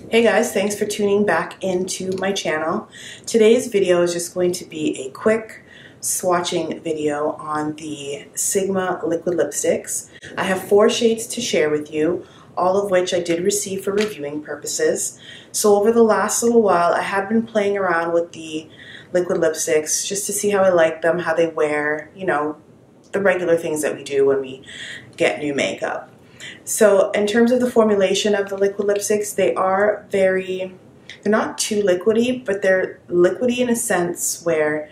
Hey guys, thanks for tuning back into my channel. Today's video is just going to be a quick swatching video on the Sigma liquid lipsticks. I have 4 shades to share with you, all of which I did receive for reviewing purposes. So over the last little while, I have been playing around with the liquid lipsticks just to see how I like them, how they wear, you know, the regular things that we do when we get new makeup. So in terms of the formulation of the liquid lipsticks, they're not too liquidy, but they're liquidy in a sense where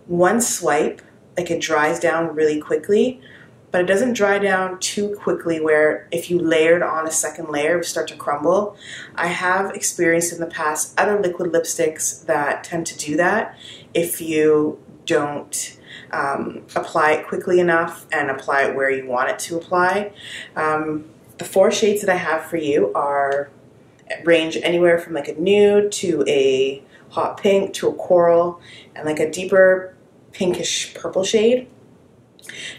one swipe, like it dries down really quickly, but it doesn't dry down too quickly where if you layered on a second layer, it would start to crumble. I have experienced in the past other liquid lipsticks that tend to do that if you don't apply it quickly enough and apply it where you want it to apply. The 4 shades that I have for you range anywhere from like a nude to a hot pink to a coral and like a deeper pinkish purple shade.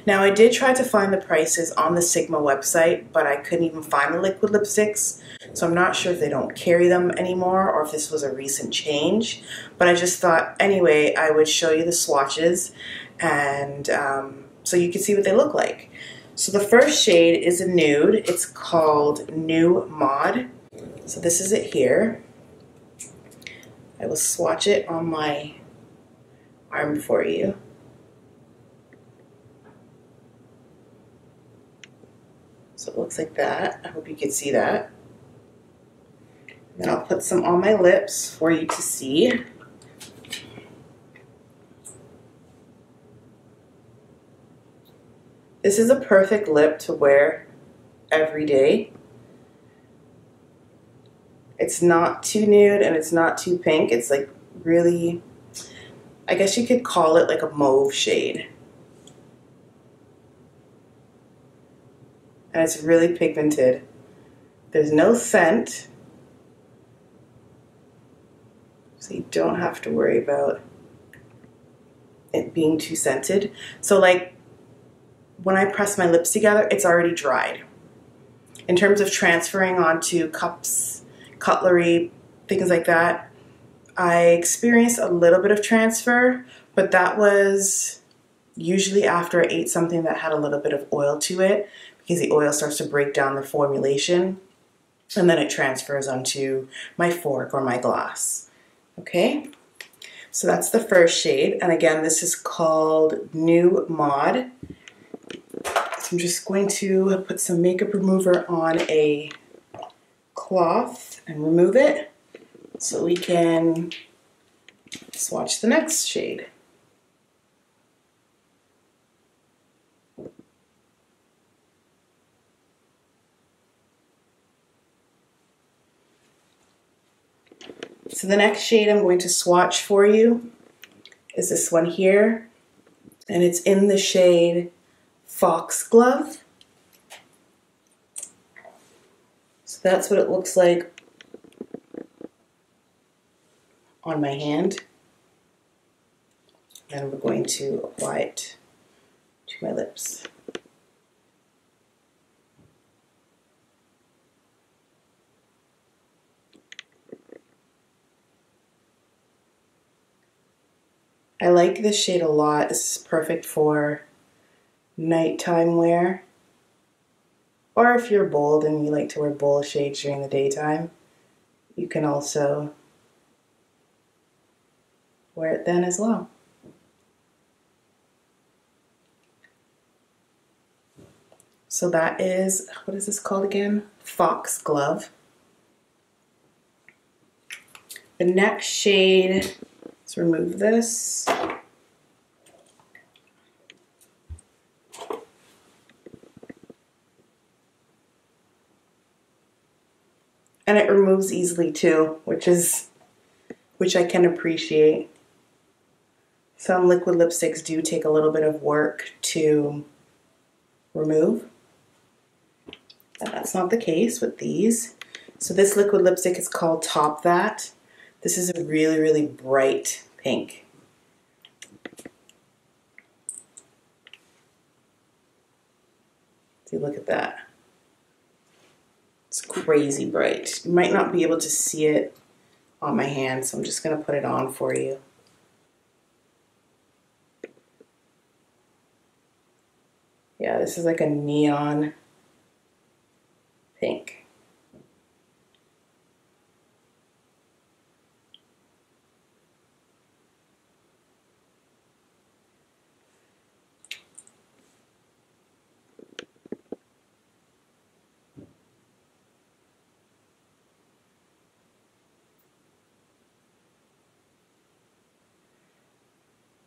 Now I did try to find the prices on the Sigma website, but I couldn't even find the liquid lipsticks, so I'm not sure if they don't carry them anymore or if this was a recent change. But I just thought anyway I would show you the swatches and so you can see what they look like. So the first shade is a nude. It's called New Mod. So this is it here. I will swatch it on my arm for you. So it looks like that. I hope you can see that. And then I'll put some on my lips for you to see. This is a perfect lip to wear every day. It's not too nude and it's not too pink. It's like really, I guess you could call it like a mauve shade. And it's really pigmented. There's no scent, so you don't have to worry about it being too scented. So like when I press my lips together, it's already dried. In terms of transferring onto cups, cutlery, things like that, I experienced a little bit of transfer, but that was usually after I ate something that had a little bit of oil to it, because the oil starts to break down the formulation and then it transfers onto my fork or my glass. Okay, so that's the first shade, and again this is called New Mod. So I'm just going to put some makeup remover on a cloth and remove it so we can swatch the next shade. So the next shade I'm going to swatch for you is this one here, and it's in the shade Foxglove. So that's what it looks like on my hand. And we're going to apply it to my lips. I like this shade a lot. This is perfect for nighttime wear, or if you're bold and you like to wear bold shades during the daytime, you can also wear it then as well. So that is, what is this called again? Foxglove. The next shade, let's remove this. And it removes easily too, which I can appreciate. Some liquid lipsticks do take a little bit of work to remove. And that's not the case with these. So this liquid lipstick is called Top That. This is a really, really bright pink. See, look at that. It's crazy bright. You might not be able to see it on my hand, so I'm just going to put it on for you. Yeah, this is like a neon pink.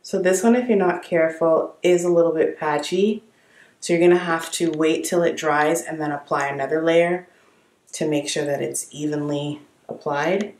So this one, if you're not careful, is a little bit patchy. So you're gonna have to wait till it dries and then apply another layer to make sure that it's evenly applied.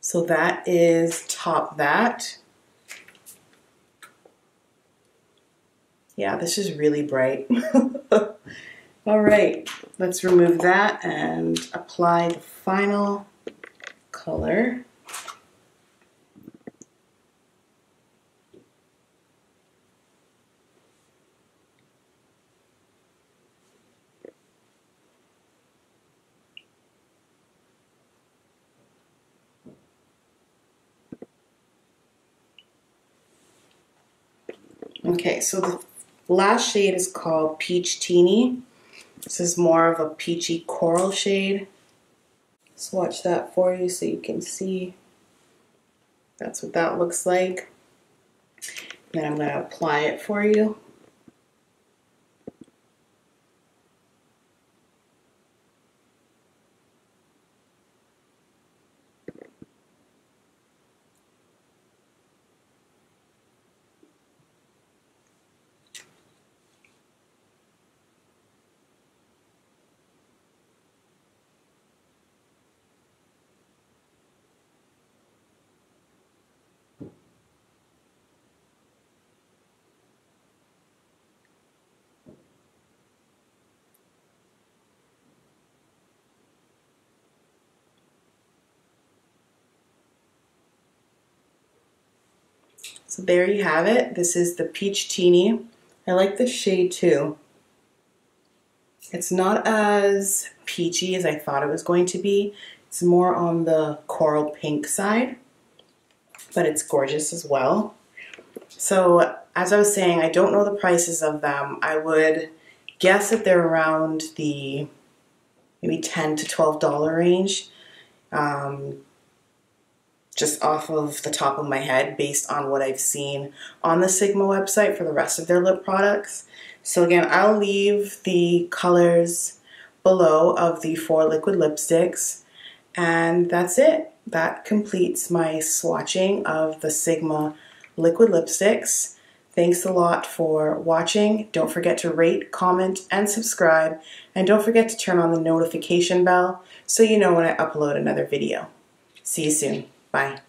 So that is Top That. Yeah, this is really bright. All right, let's remove that and apply the final color. Okay, so the last shade is called Peach Tini. This is more of a peachy coral shade. Swatch that for you so you can see. That's what that looks like. Then I'm going to apply it for you. So there you have it. This is the Peach Tini. I like the shade too. It's not as peachy as I thought it was going to be. It's more on the coral pink side, but it's gorgeous as well. So as I was saying, I don't know the prices of them. I would guess that they're around the maybe $10 to $12 range. Just off of the top of my head based on what I've seen on the Sigma website for the rest of their lip products. So again, I'll leave the colors below of the 4 liquid lipsticks, and that's it. That completes my swatching of the Sigma liquid lipsticks. Thanks a lot for watching. Don't forget to rate, comment, and subscribe, and don't forget to turn on the notification bell so you know when I upload another video. See you soon. Bye.